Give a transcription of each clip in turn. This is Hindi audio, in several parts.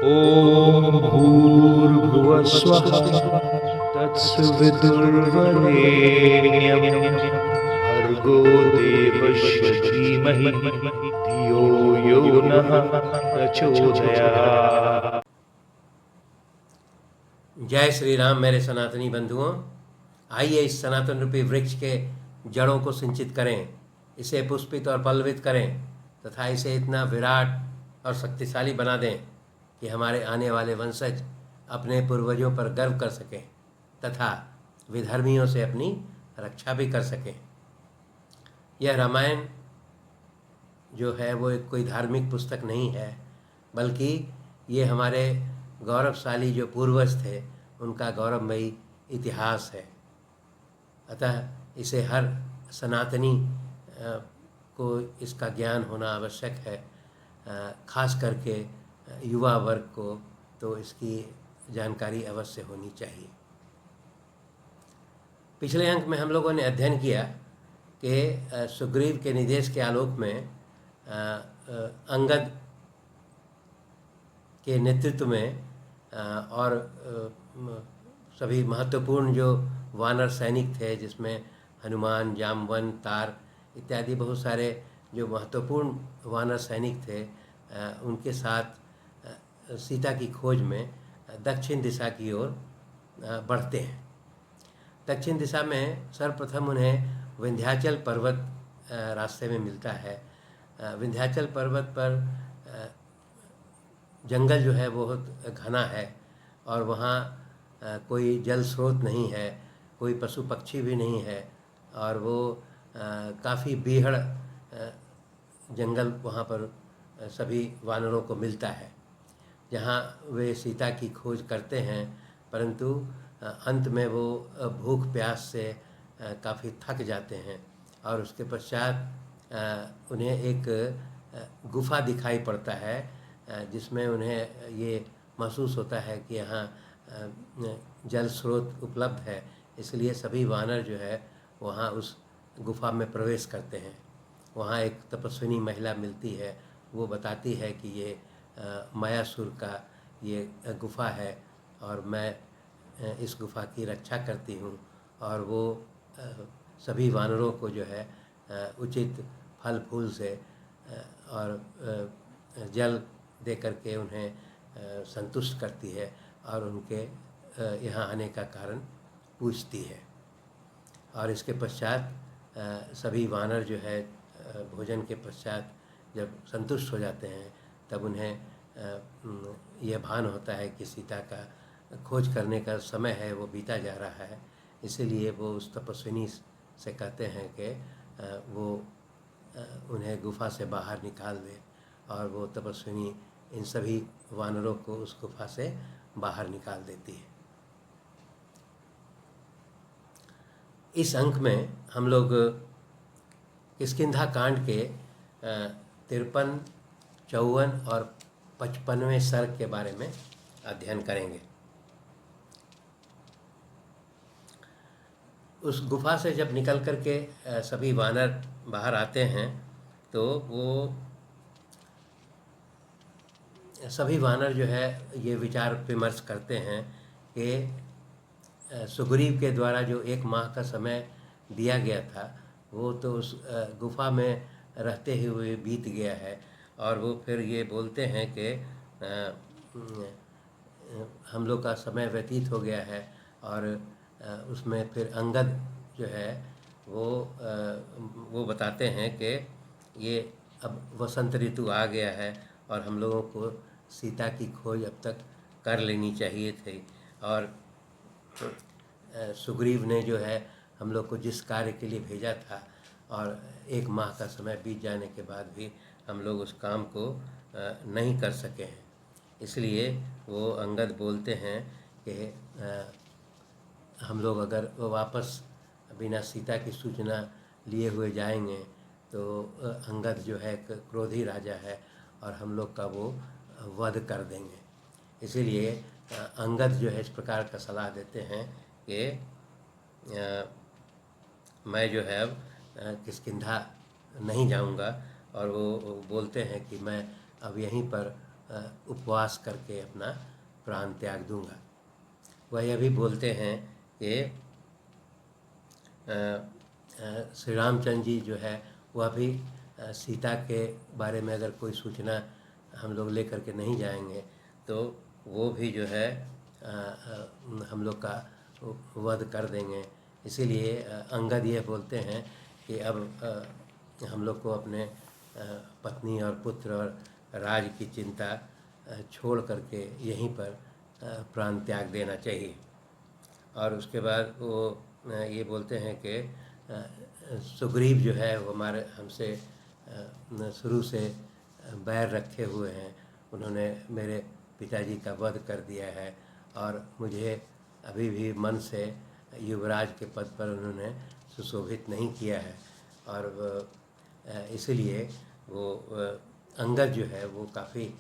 ॐ भूर्भुवः स्वः तत्सवितुर्वरेण्यं भर्गो देवस्य धीमहि धियो यो नः प्रचोदयात्। जय श्री राम मेरे सनातनी बंधुओं। आइए इस सनातन रूपी वृक्ष के जड़ों को सिंचित करें, इसे पुष्पित और पल्लवित करें तथा इसे इतना विराट और शक्तिशाली बना दें कि हमारे आने वाले वंशज अपने पूर्वजों पर गर्व कर सकें तथा विधर्मियों से अपनी रक्षा भी कर सकें। यह रामायण जो है वो एक कोई धार्मिक पुस्तक नहीं है, बल्कि ये हमारे गौरवशाली जो पूर्वज थे उनका गौरवमयी इतिहास है। अतः इसे हर सनातनी को इसका ज्ञान होना आवश्यक है, खास करके युवा वर्ग को तो इसकी जानकारी अवश्य होनी चाहिए। पिछले अंक में हम लोगों ने अध्ययन किया कि सुग्रीव के निर्देश के आलोक में अंगद के नेतृत्व में और सभी महत्वपूर्ण जो वानर सैनिक थे, जिसमें हनुमान, जामवन, तार इत्यादि बहुत सारे जो महत्वपूर्ण वानर सैनिक थे, उनके साथ सीता की खोज में दक्षिण दिशा की ओर बढ़ते हैं। दक्षिण दिशा में सर्वप्रथम उन्हें विंध्याचल पर्वत रास्ते में मिलता है। विंध्याचल पर्वत पर जंगल जो है बहुत घना है और वहाँ कोई जल स्रोत नहीं है, कोई पशु पक्षी भी नहीं है और वो काफ़ी बीहड़ जंगल वहाँ पर सभी वानरों को मिलता है, जहाँ वे सीता की खोज करते हैं। परंतु अंत में वो भूख प्यास से काफ़ी थक जाते हैं और उसके पश्चात उन्हें एक गुफा दिखाई पड़ता है, जिसमें उन्हें ये महसूस होता है कि यहाँ जल स्रोत उपलब्ध है। इसलिए सभी वानर जो है वहाँ उस गुफा में प्रवेश करते हैं। वहाँ एक तपस्विनी महिला मिलती है, वो बताती है कि ये मायासुर का ये गुफा है और मैं इस गुफा की रक्षा करती हूँ। और वो सभी वानरों को जो है उचित फल फूल से और जल दे करके उन्हें संतुष्ट करती है और उनके यहाँ आने का कारण पूछती है। और इसके पश्चात सभी वानर जो है भोजन के पश्चात जब संतुष्ट हो जाते हैं तब उन्हें यह भान होता है कि सीता का खोज करने का समय है वो बीता जा रहा है। इसीलिए वो उस तपस्विनी से कहते हैं कि वो उन्हें गुफा से बाहर निकाल दे और वो तपस्विनी इन सभी वानरों को उस गुफा से बाहर निकाल देती है। इस अंक में हम लोग किष्किंधा कांड के 53, 54 और 55वें सर्ग के बारे में अध्ययन करेंगे। उस गुफा से जब निकल कर के सभी वानर बाहर आते हैं तो वो सभी वानर जो है ये विचार विमर्श करते हैं कि सुग्रीव के द्वारा जो 1 माह का समय दिया गया था वो तो उस गुफा में रहते हुए बीत गया है। और वो फिर ये बोलते हैं कि हम लोग का समय व्यतीत हो गया है। और उसमें फिर अंगद जो है वो बताते हैं कि ये अब वसंत ऋतु आ गया है और हम लोगों को सीता की खोज अब तक कर लेनी चाहिए थी। और सुग्रीव ने जो है हम लोग को जिस कार्य के लिए भेजा था और 1 माह का समय बीत जाने के बाद भी हम लोग उस काम को नहीं कर सके हैं। इसलिए वो अंगद बोलते हैं कि हम लोग अगर वापस बिना सीता की सूचना लिए हुए जाएंगे तो अंगद जो है एक क्रोधी राजा है और हम लोग का वो वध कर देंगे। इसीलिए अंगद जो है इस प्रकार का सलाह देते हैं कि मैं जो है अब किष्किंधा नहीं जाऊंगा। और वो बोलते हैं कि मैं अब यहीं पर उपवास करके अपना प्राण त्याग दूंगा। वह यह भी बोलते हैं कि श्री रामचंद्र जी जो है वह भी सीता के बारे में अगर कोई सूचना हम लोग लेकर के नहीं जाएंगे तो वो भी जो है हम लोग का वध कर देंगे। इसीलिए अंगद ये बोलते हैं कि अब हम लोग को अपने पत्नी और पुत्र और राज की चिंता छोड़ करके यहीं पर प्राण त्याग देना चाहिए। और उसके बाद वो ये बोलते हैं कि सुग्रीव जो है वो हमारे हमसे शुरू से बैर रखे हुए हैं, उन्होंने मेरे पिताजी का वध कर दिया है और मुझे अभी भी मन से युवराज के पद पर उन्होंने सुशोभित नहीं किया है। और इसलिए वो अंगद जो है वो काफ़ी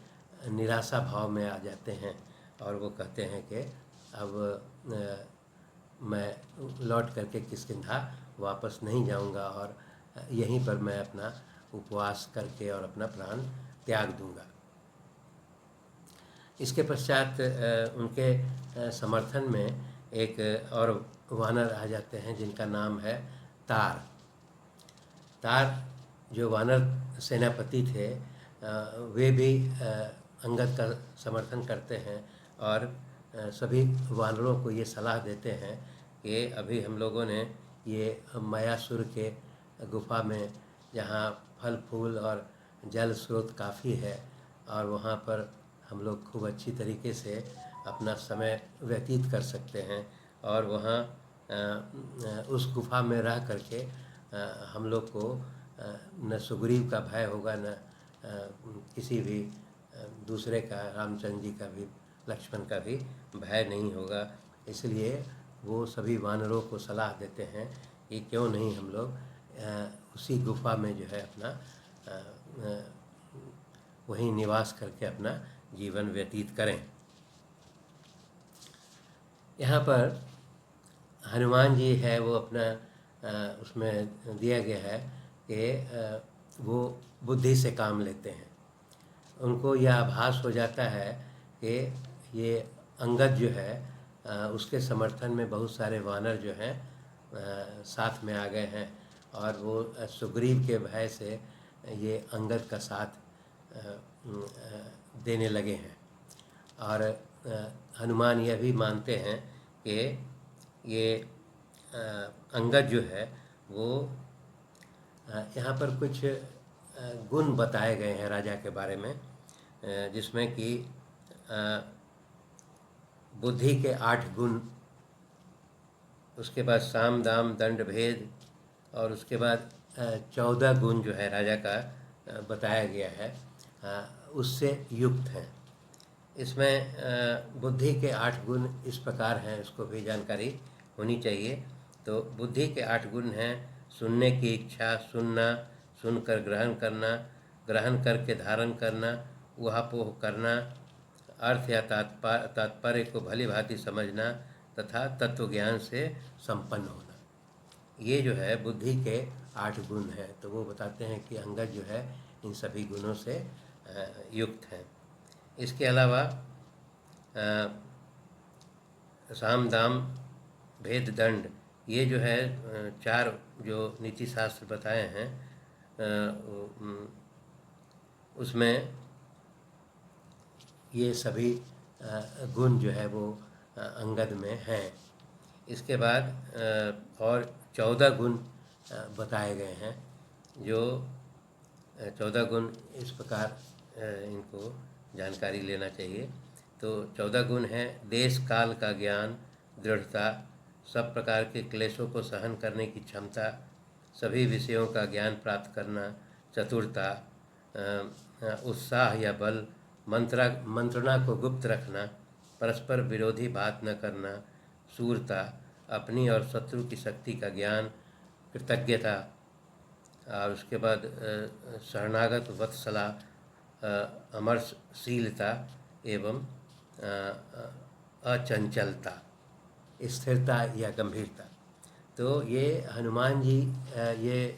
निराशा भाव में आ जाते हैं और वो कहते हैं कि अब मैं लौट करके किष्किंधा वापस नहीं जाऊंगा और यहीं पर मैं अपना उपवास करके और अपना प्राण त्याग दूंगा। इसके पश्चात उनके समर्थन में एक और वानर आ जाते हैं जिनका नाम है तार। तार जो वानर सेनापति थे वे भी अंगद का समर्थन करते हैं और सभी वानरों को ये सलाह देते हैं कि अभी हम लोगों ने ये मायासुर के गुफा में जहाँ फल फूल और जल स्रोत काफ़ी है और वहाँ पर हम लोग खूब अच्छी तरीके से अपना समय व्यतीत कर सकते हैं और वहाँ उस गुफा में रह करके हम लोग को न सुग्रीव का भय होगा, न किसी भी दूसरे का, रामचंद्र जी का भी, लक्ष्मण का भी भय नहीं होगा। इसलिए वो सभी वानरों को सलाह देते हैं कि क्यों नहीं हम लोग उसी गुफा में जो है अपना वहीं निवास करके अपना जीवन व्यतीत करें। यहाँ पर हनुमान जी है वो अपना उसमें दिया गया है कि वो बुद्धि से काम लेते हैं। उनको यह आभास हो जाता है कि ये अंगद जो है उसके समर्थन में बहुत सारे वानर जो हैं साथ में आ गए हैं और वो सुग्रीव के भय से ये अंगद का साथ देने लगे हैं। और हनुमान यह भी मानते हैं कि ये अंगद जो है वो यहाँ पर कुछ गुण बताए गए हैं राजा के बारे में, जिसमें कि बुद्धि के 8 गुण, उसके बाद साम दाम दंड भेद और उसके बाद 14 गुण जो है राजा का बताया गया है, उससे युक्त हैं। इसमें बुद्धि के 8 गुण इस प्रकार हैं, उसको भी जानकारी होनी चाहिए। तो बुद्धि के 8 गुण हैं: सुनने की इच्छा, सुनना, सुनकर ग्रहण करना, ग्रहण करके धारण करना, ऊहापोह करना, अर्थ या तात्पर्य को भली भांति समझना तथा तत्व ज्ञान से संपन्न होना। ये जो है बुद्धि के 8 गुण हैं। तो वो बताते हैं कि अंगद जो है इन सभी गुणों से युक्त हैं। इसके अलावा साम दाम भेद दंड, ये जो है 4 जो नीति शास्त्र बताए हैं उसमें ये सभी गुण जो है वो अंगद में हैं। इसके बाद और 14 गुण बताए गए हैं, जो 14 गुण इस प्रकार इनको जानकारी लेना चाहिए। तो 14 गुण हैं: देश काल का ज्ञान, दृढ़ता, सब प्रकार के क्लेशों को सहन करने की क्षमता, सभी विषयों का ज्ञान प्राप्त करना, चतुरता, उत्साह या बल, मंत्रणा को गुप्त रखना, परस्पर विरोधी बात न करना, शूरता, अपनी और शत्रु की शक्ति का ज्ञान, कृतज्ञता, और उसके बाद शरणागत वत्सला, अमरशीलता एवं अचंचलता, स्थिरता या गंभीरता। तो ये हनुमान जी ये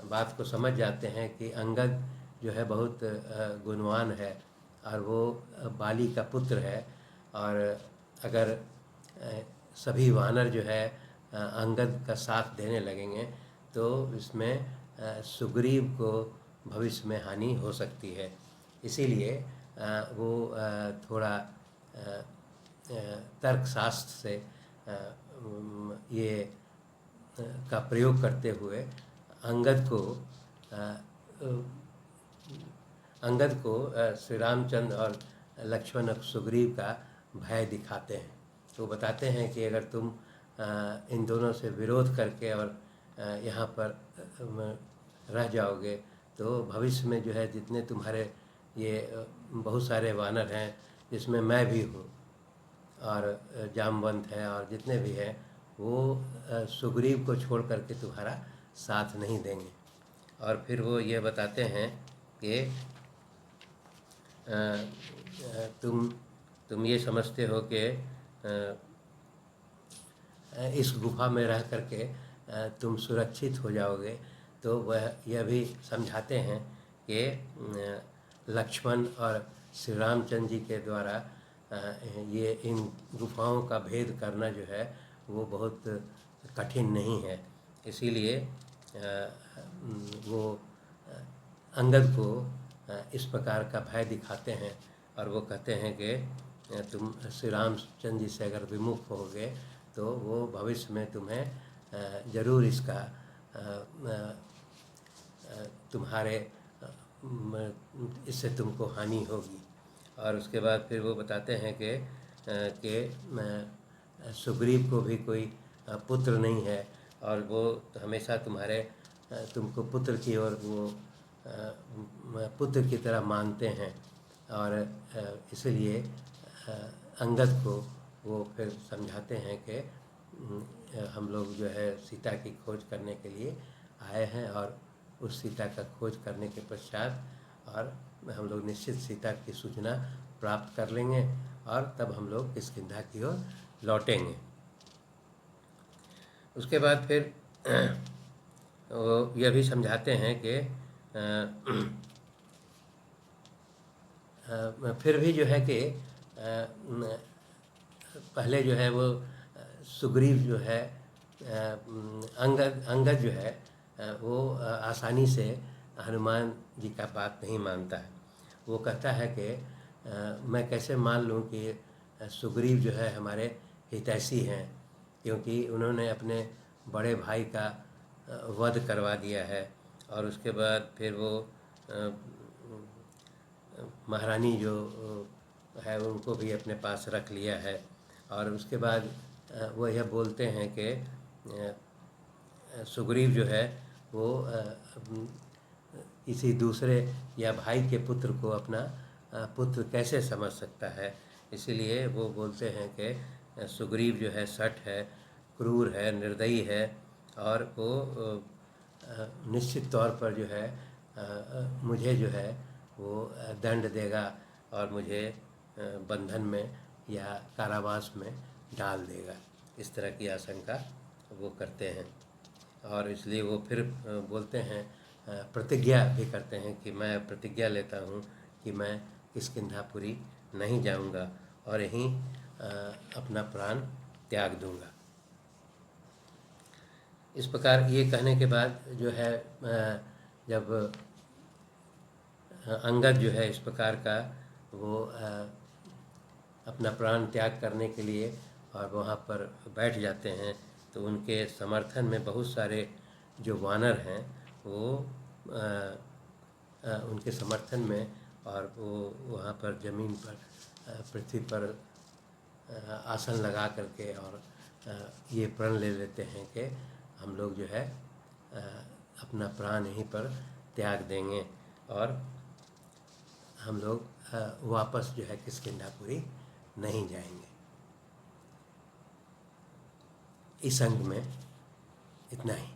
बात को समझ जाते हैं कि अंगद जो है बहुत गुणवान है और वो बाली का पुत्र है। और अगर सभी वानर जो है अंगद का साथ देने लगेंगे तो इसमें सुग्रीव को भविष्य में हानि हो सकती है। इसीलिए वो थोड़ा तर्कशास्त्र से ये का प्रयोग करते हुए अंगद को श्री रामचंद्र और लक्ष्मण और सुग्रीव का भय दिखाते हैं। तो बताते हैं कि अगर तुम इन दोनों से विरोध करके और यहाँ पर रह जाओगे तो भविष्य में जो है जितने तुम्हारे ये बहुत सारे वानर हैं, जिसमें मैं भी हूँ और जामवंत है और जितने भी हैं, वो सुग्रीव को छोड़ करके तुम्हारा साथ नहीं देंगे। और फिर वो ये बताते हैं कि तुम ये समझते हो कि इस गुफा में रह करके तुम सुरक्षित हो जाओगे। तो वह यह भी समझाते हैं कि लक्ष्मण और श्री रामचंद्र जी के द्वारा ये इन गुफाओं का भेद करना जो है वो बहुत कठिन नहीं है। इसीलिए वो अंगद को इस प्रकार का भय दिखाते हैं और वो कहते हैं कि तुम श्री रामचंद्र जी से अगर विमुख होगे तो वो भविष्य में तुम्हें ज़रूर इसका तुम्हारे इससे तुमको हानि होगी। और उसके बाद फिर वो बताते हैं कि सुग्रीव को भी कोई पुत्र नहीं है और वो हमेशा तुमको पुत्र की ओर वो पुत्र की तरह मानते हैं। और इसलिए अंगद को वो फिर समझाते हैं कि हम लोग जो है सीता की खोज करने के लिए आए हैं और उस सीता का खोज करने के पश्चात और हम लोग निश्चित सीता की सूचना प्राप्त कर लेंगे और तब हम लोग किष्किंधा की ओर लौटेंगे। उसके बाद फिर वो यह भी समझाते हैं कि फिर भी जो है कि पहले जो है वो सुग्रीव जो है अंगद जो है वो आसानी से हनुमान जी का बात नहीं मानता है। वो कहता है कि मैं कैसे मान लूँ कि सुग्रीव जो है हमारे हितैषी हैं, क्योंकि उन्होंने अपने बड़े भाई का वध करवा दिया है और उसके बाद फिर वो महारानी जो है उनको भी अपने पास रख लिया है। और उसके बाद वो यह बोलते हैं कि सुग्रीव जो है वो किसी दूसरे या भाई के पुत्र को अपना पुत्र कैसे समझ सकता है। इसीलिए वो बोलते हैं कि सुग्रीव जो है सठ है, क्रूर है, निर्दयी है और वो निश्चित तौर पर जो है मुझे जो है वो दंड देगा और मुझे बंधन में या कारावास में डाल देगा। इस तरह की आशंका वो करते हैं और इसलिए वो फिर बोलते हैं, प्रतिज्ञा भी करते हैं कि मैं प्रतिज्ञा लेता हूँ कि मैं किष्किंधापुरी नहीं जाऊँगा और यहीं अपना प्राण त्याग दूँगा। इस प्रकार ये कहने के बाद जो है जब अंगद जो है इस प्रकार का वो अपना प्राण त्याग करने के लिए और वहाँ पर बैठ जाते हैं तो उनके समर्थन में बहुत सारे जो वानर हैं वो उनके समर्थन में और वो वहाँ पर ज़मीन पर पृथ्वी पर आसन लगा करके और ये प्रण ले लेते हैं कि हम लोग जो है अपना प्राण यहीं पर त्याग देंगे और हम लोग वापस जो है किष्किंधापुरी नहीं जाएंगे। इस अंग में इतना ही।